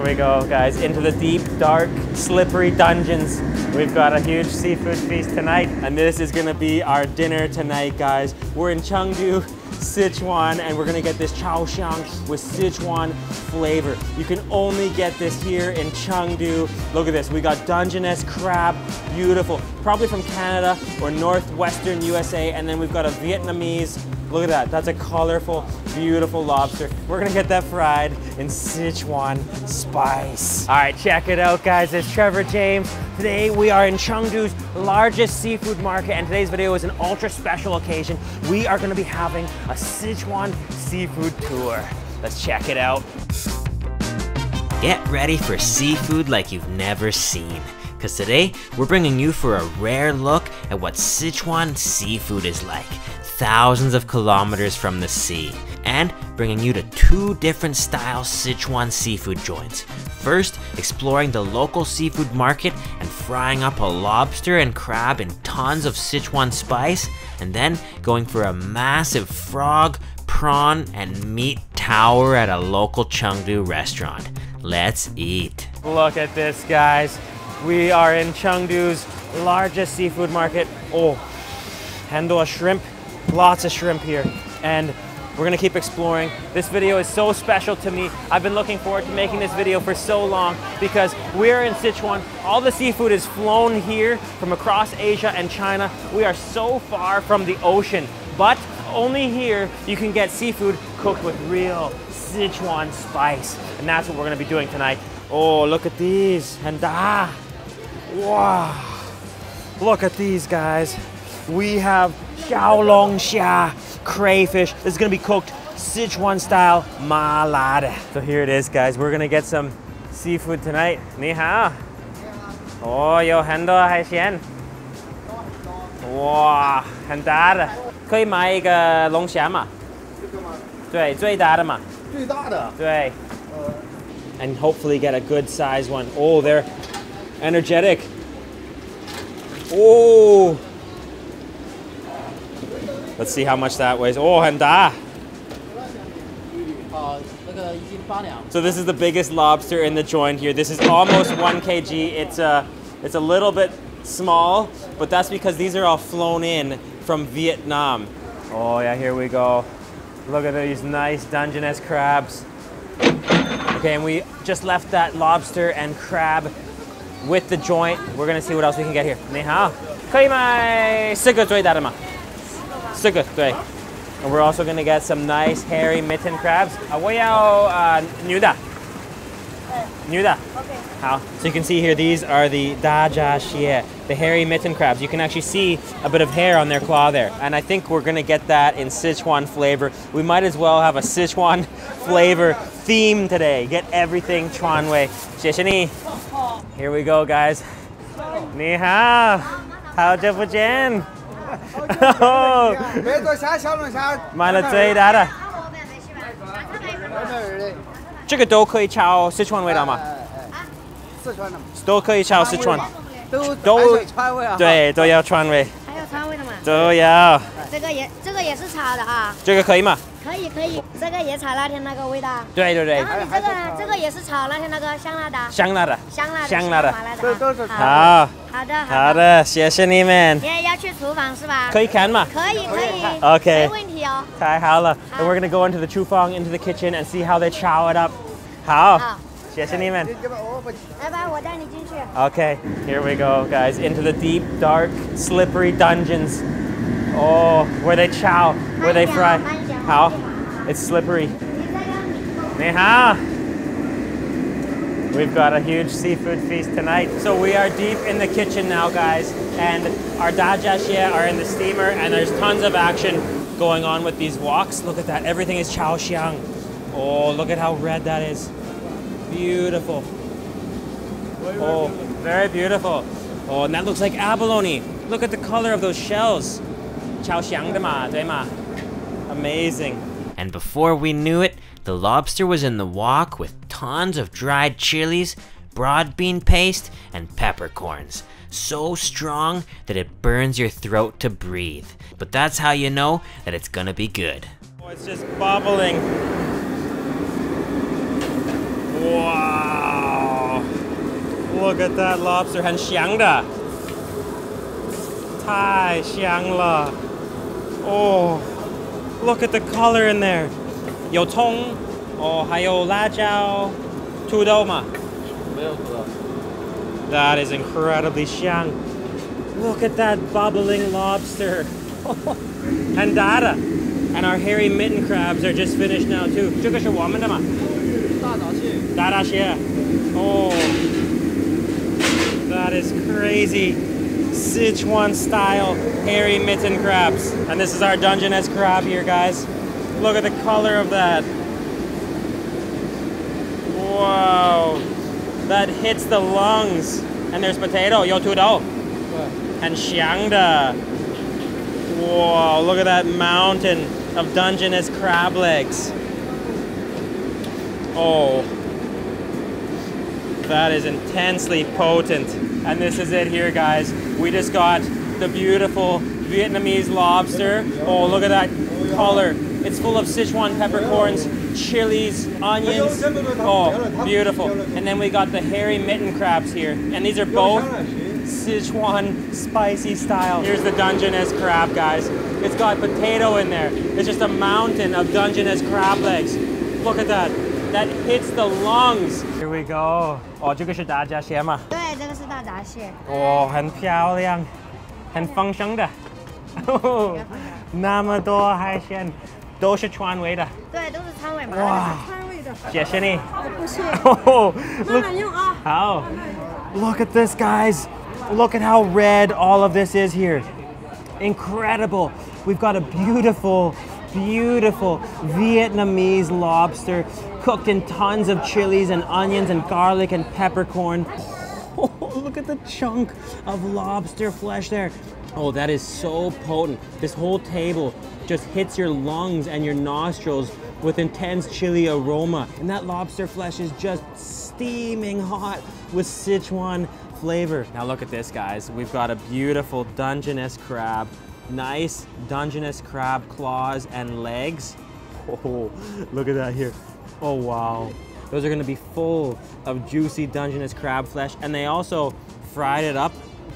we go, guys, into the deep, dark, slippery dungeons. We've got a huge seafood feast tonight, and this is gonna be our dinner tonight, guys. We're in Chengdu, Sichuan, and we're gonna get this chaoxiang with Sichuan flavor. You can only get this here in Chengdu. Look at this, we got Dungeness crab, beautiful. Probably from Canada or northwestern USA, and then we've got a Vietnamese. Look at that, that's a colorful, beautiful lobster. We're gonna get that fried in Sichuan spice. All right, check it out, guys. It's Trevor James. Today we are in Chengdu's largest seafood market, and today's video is an ultra special occasion. We are gonna be having a Sichuan seafood tour. Let's check it out. Get ready for seafood like you've never seen, because today we're bringing you for a rare look at what Sichuan seafood is like, thousands of kilometers from the sea, and bringing you to two different style Sichuan seafood joints. First, exploring the local seafood market and frying up a lobster and crab in tons of Sichuan spice, and then going for a massive frog, prawn, and meat tower at a local Chengdu restaurant. Let's eat. Look at this, guys. We are in Chengdu's largest seafood market. Oh, handle a shrimp. Lots of shrimp here, and we're gonna keep exploring. This video is so special to me. I've been looking forward to making this video for so long because we're in Sichuan. All the seafood is flown here from across Asia and China. We are so far from the ocean, but only here you can get seafood cooked with real Sichuan spice, and that's what we're gonna be doing tonight. Oh, look at these, and wow, look at these, guys. We have xiaolongxia crayfish. This is gonna be cooked Sichuan style ma la de. So here it is, guys. We're gonna get some seafood tonight. 你好。哦，有很多海鲜。哇，很大的。可以买一个龙虾吗？这个吗？对，最大的嘛。最大的。对。And hopefully get a good size one. Oh, they're energetic. Oh. Let's see how much that weighs. Oh, 很大. So this is the biggest lobster in the joint here. This is almost 1 kg. It's a little bit small, but that's because these are all flown in from Vietnam. Oh yeah, here we go. Look at these nice Dungeness crabs. Okay, and we just left that lobster and crab with the joint. We're gonna see what else we can get here. 你好，可以买4个最大的吗？ And we're also gonna get some nice hairy mitten crabs. 我要牛的. Okay. 好. So you can see here, these are the daja xie, the hairy mitten crabs. You can actually see a bit of hair on their claw there. And I think we're gonna get that in Sichuan flavor. We might as well have a Sichuan flavor theme today. Get everything Chuan way. 谢谢你. Here we go, guys. 你好，好久不见。哦，买了最大的。这个都可以炒四川味道吗？四川的。都可以炒四川。都川味啊。对，都要川味。还有川味的吗？都要。这个也是炒的啊。这个可以吗？可以，这个也炒那天那个味道。对。然后你这个也是炒那天那个香辣的。香辣的。好。好的，谢谢你们。也要去厨房是吧？可以看吗？可以。Okay. 没问题哦。太好了。And we're gonna go into the chufang, into the kitchen, and see how they chow it up. 好。谢谢你们。拜拜，我带你进去。Okay, here we go, guys, into the deep, dark, slippery dungeons. Oh, where they chow, where they fry. How? It's slippery. 你好. We've got a huge seafood feast tonight. So we are deep in the kitchen now, guys, and our daja xie are in the steamer, and there's tons of action going on with these woks. Look at that, everything is chaoxiang. Oh, look at how red that is. Beautiful. Oh, very beautiful. Oh, and that looks like abalone. Look at the color of those shells. Chaoxiang de ma, de ma. Amazing. And before we knew it, the lobster was in the wok with tons of dried chilies, broad bean paste, and peppercorns. So strong that it burns your throat to breathe. But that's how you know that it's gonna be good. Oh, it's just bubbling. Wow. look at that lobster. 很香的。太香了。Oh, look at the color in there. 有葱，哦，还有辣椒，土豆吗？没有土豆。That is incredibly 香。Look at that bubbling lobster. And data. And our hairy mitten crabs are just finished now too. 这个是我们的吗？大闸蟹。Oh, that is crazy. Sichuan style hairy mitten crabs. And this is our Dungeness crab here, guys. Look at the color of that. Wow. That hits the lungs. And there's potato, 有土豆。很香的。Whoa, look at that mountain of Dungeness crab legs. Oh, that is intensely potent. And this is it here, guys. We just got the beautiful Vietnamese lobster. Oh, look at that color. It's full of Sichuan peppercorns, chilies, onions. Oh, beautiful. And then we got the hairy mitten crabs here. And these are both Sichuan spicy style. Here's the Dungeness crab, guys. It's got potato in there. It's just a mountain of Dungeness crab legs. Look at that. That hits the lungs. Here we go. 哦，这个是大闸蟹吗？对，这个是大闸蟹。哦，很漂亮，很丰盛的。那么多海鲜，都是川味的。对，都是川味嘛。哇，川味的。谢谢你。不是。慢慢用啊。好。Look at this, guys. Look at how red all of this is here. Incredible. We've got a beautiful, beautiful Vietnamese lobster cooked in tons of chilies and onions and garlic and peppercorn. Oh, look at the chunk of lobster flesh there. Oh, that is so potent. This whole table just hits your lungs and your nostrils with intense chili aroma. And that lobster flesh is just steaming hot with Sichuan flavor. Now look at this, guys. We've got a beautiful Dungeness crab. Nice Dungeness crab claws and legs. Oh, look at that here. Oh, wow. Those are gonna be full of juicy Dungeness crab flesh. And they also fried it up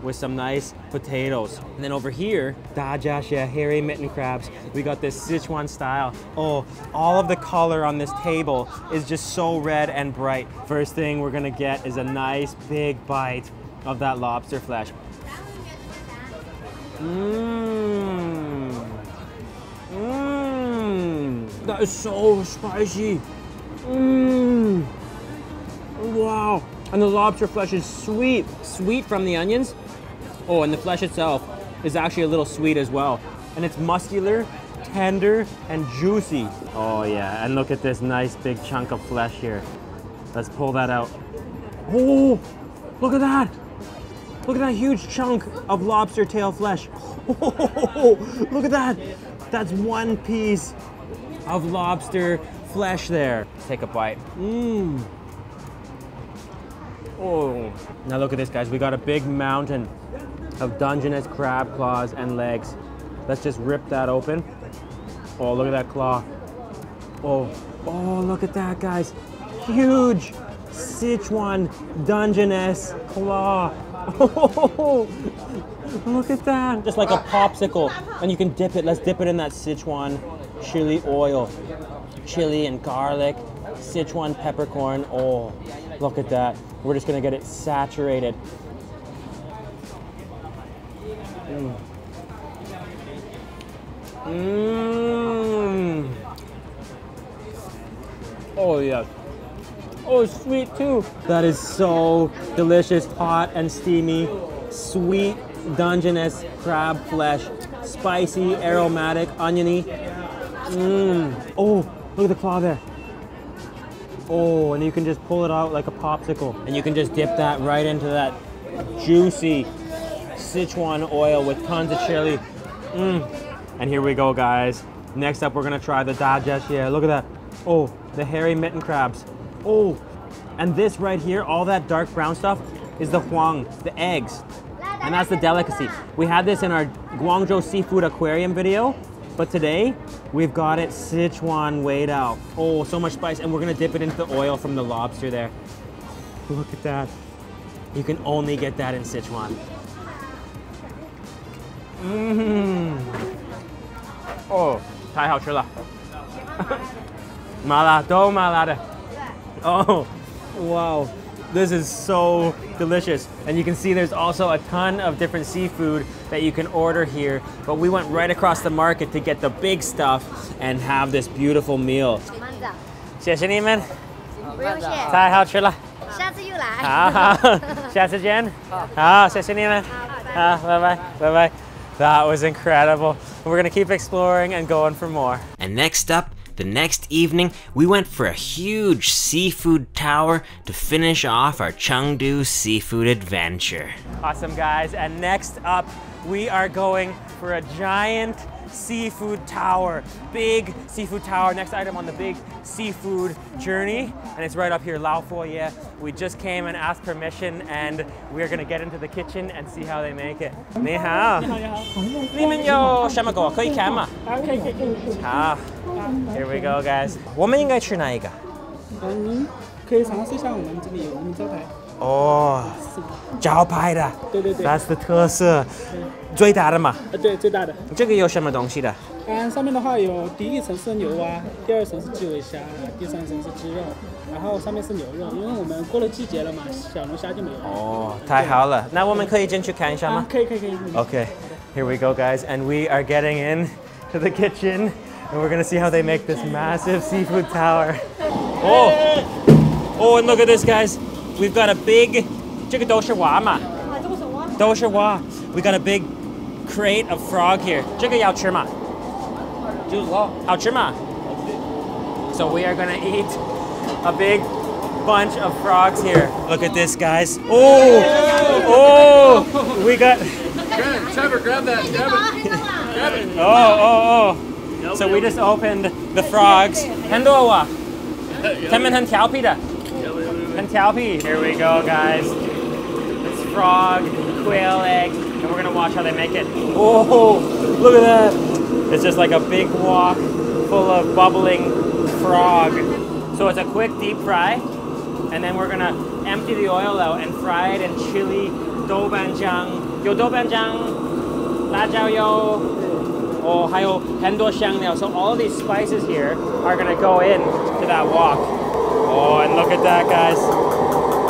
with some nice potatoes. And then over here, Da Jia Xie, hairy mitten crabs. We got this Sichuan style. Oh, all of the color on this table is just so red and bright. First thing we're gonna get is a nice big bite of that lobster flesh. Mmm. Mmm. That is so spicy. Mmm. Wow. And the lobster flesh is sweet. Sweet from the onions. Oh, and the flesh itself is actually a little sweet as well. And it's muscular, tender, and juicy. Oh yeah, and look at this nice big chunk of flesh here. Let's pull that out. Oh, look at that. Look at that huge chunk of lobster tail flesh. Oh, look at that. That's one piece of lobster flesh there. Let's take a bite. Mmm. Oh. Now look at this, guys. We got a big mountain of Dungeness crab claws and legs. Let's just rip that open. Oh, look at that claw. Oh, oh, look at that, guys. Huge Sichuan Dungeness claw. Oh, look at that. Just like a popsicle. And you can dip it. Let's dip it in that Sichuan chili oil. Chili and garlic, Sichuan peppercorn. Oh, look at that. We're just gonna get it saturated. Mmm. Mmm. Oh, yes. Oh, it's sweet too. That is so delicious, hot and steamy, sweet Dungeness crab flesh, spicy, aromatic, oniony. Mmm. Oh, look at the claw there. Oh, and you can just pull it out like a popsicle. And you can just dip that right into that juicy Sichuan oil with tons of chili. Mmm. And here we go, guys. Next up, we're gonna try the Da Jia Xie. Look at that. Oh, the hairy mitten crabs. Oh, and this right here, all that dark brown stuff is the huang, the eggs. And that's the delicacy. We had this in our Guangzhou Seafood Aquarium video, but today we've got it Sichuan weighed out. Oh, so much spice, and we're gonna dip it into the oil from the lobster there. Look at that. You can only get that in Sichuan. Mmm. Oh, 太好吃了。麻辣都麻辣的。Oh, wow. This is so delicious. And you can see there's also a ton of different seafood that you can order here. But we went right across the market to get the big stuff and have this beautiful meal. 谢谢你们，不用谢，太好吃了。下次又来。好，下次见。好，谢谢你们。好，拜拜，拜拜。That was incredible. We're gonna keep exploring and going for more. And next up, the next evening, we went for a huge seafood tower to finish off our Chengdu seafood adventure. Awesome, guys. And next up, we are going for a giant seafood tower. Big seafood tower. Next item on the big seafood journey. And it's right up here, Lao Foye. We just came and asked permission, and we're gonna get into the kitchen and see how they make it. 你好，你们有什么狗可以看吗？可以。好 ，Here we go, guys. 我们应该吃哪一个？可以尝试一下我们这里有我们招牌。哦，招牌的。对。That's the 特色。最大的嘛？对，最大的。这个有什么东西的？上面的话有第一层是牛蛙，第二层是基围虾，第三层是鸡肉，然后上面是牛肉。因为我们过了季节了嘛，小龙虾就没有了。哦，太好了。那我们可以进去看一下吗？可以。Okay, here we go, guys, and we are getting in to the kitchen, and we're gonna see how they make this massive seafood tower. Oh, and look at this, guys. We've got a big, 这个都是蛙嘛？都是蛙。We got a big crate of frog here. 这个要吃吗？好吃吗？ So we are gonna eat a big bunch of frogs here. Look at this, guys. Oh, we got. Trevor, grab that. Grab it. Oh. So we just opened the frogs. 很多啊，他们很调皮的，很调皮。Here we go, guys. This frog, quail egg, and we're gonna watch how they make it. Oh, look at that. It's just like a big wok full of bubbling frog. So it's a quick deep fry, and then we're gonna empty the oil out and fry it in chili, doubanjiang, 有豆瓣酱, 辣椒油, oh, 还有很多香料. So all of these spices here are gonna go in to that wok. Oh, and look at that, guys.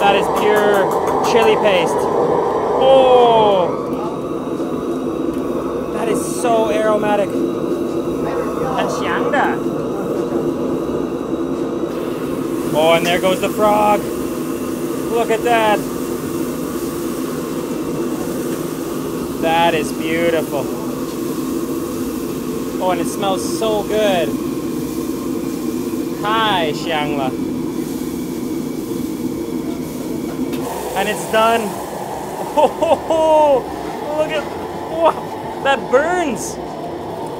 That is pure chili paste. Oh, that is so aromatic. 很香的. Oh, and there goes the frog. Look at that. That is beautiful. Oh, and it smells so good. 太香了. And it's done. Oh, look at, wow, that burns.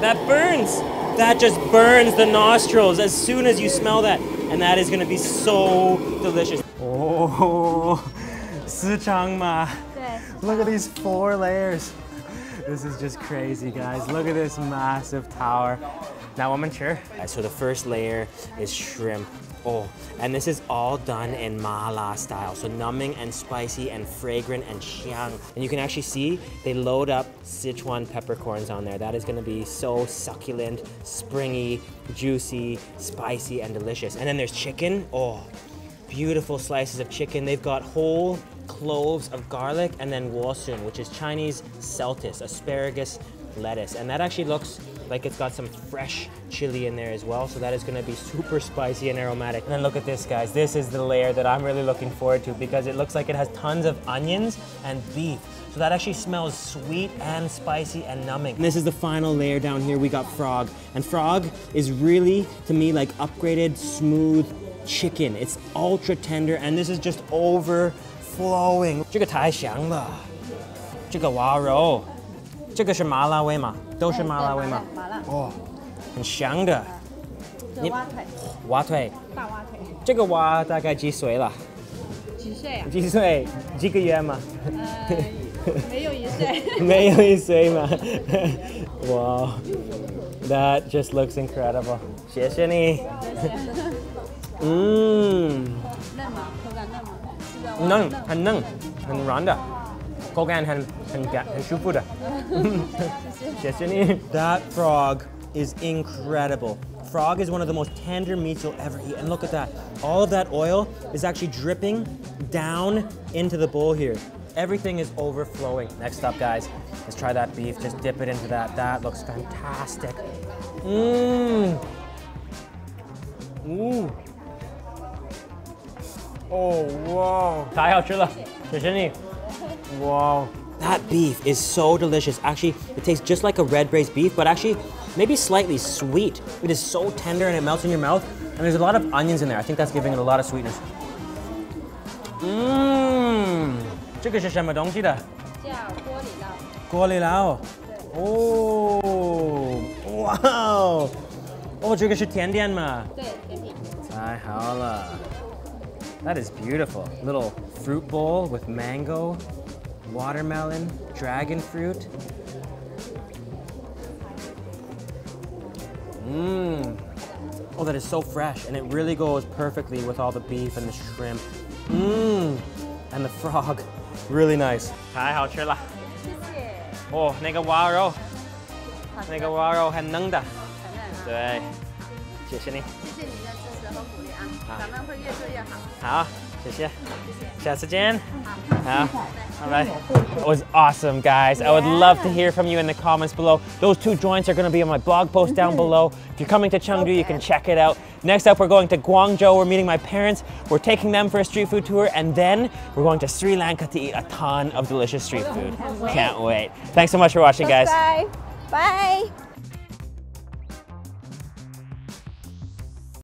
That burns. That just burns the nostrils as soon as you smell that. And that is gonna be so delicious. Oh, 四张嘛. Look at these 4 layers. This is just crazy, guys. Look at this massive tower. Now I'm sure. So the first layer is shrimp. Oh, and this is all done in mala style. So numbing and spicy and fragrant and xiang. And you can actually see they load up Sichuan peppercorns on there. That is gonna be so succulent, springy, juicy, spicy, and delicious. And then there's chicken. Oh, beautiful slices of chicken. They've got whole cloves of garlic and then wosun, which is Chinese celtis, asparagus lettuce. And that actually looks like it's got some fresh chili in there as well. So that is gonna be super spicy and aromatic. And then look at this, guys. This is the layer that I'm really looking forward to because it looks like it has tons of onions and beef. So that actually smells sweet and spicy and numbing. And this is the final layer down here. We got frog. And frog is really, to me, like upgraded, smooth chicken. It's ultra tender, and this is just overflowing. 这个太香了。这个蛙肉。这个是麻辣味吗？都是麻辣味吗？麻辣。哦，很香的。这蛙腿。蛙腿。大蛙腿。这个蛙大概几岁了？几岁啊？几岁？几个月吗？没有1岁。没有1岁吗？ Wow, that just looks incredible. 谢谢你。嫩吗？口感嫩吗？嫩，很嫩。很软的，口感很舒服的。谢谢你。That frog is incredible. Frog is one of the most tender meats you'll ever eat. And look at that. All of that oil is actually dripping down into the bowl here. Everything is overflowing. Next up, guys, let's try that beef. Just dip it into that. That looks fantastic. Mmm. Ooh. Oh, wow. 太好吃了，谢谢你。Wow. That beef is so delicious. Actually, it tastes just like a red braised beef, but actually maybe slightly sweet. It is so tender and it melts in your mouth. And there's a lot of onions in there. I think that's giving it a lot of sweetness. Mmm. 这个是什么东西的？叫锅里捞。锅里捞。哦，哇哦，哦，这个是甜点吗？对，甜品。太好了。That is beautiful. Little fruit bowl with mango, watermelon, dragon fruit. Mmm. Oh, that is so fresh, and it really goes perfectly with all the beef and the shrimp. Mmm. And the frog. Really nice. 太好吃了。谢谢。哦，那个蛙肉，那个蛙肉很嫩的。对，谢谢你。谢谢您的支持和鼓励啊，咱们会越做越好。好，谢谢，下次见。好，拜拜。It was awesome, guys. I would love to hear from you in the comments below. Those 2 joints are going to be on my blog post down below. If you're coming to Chengdu, you can check it out. Next up, we're going to Guangzhou. We're meeting my parents. We're taking them for a street food tour, and then we're going to Sri Lanka to eat a ton of delicious street food. Can't wait. Thanks so much for watching, guys. Bye. Bye.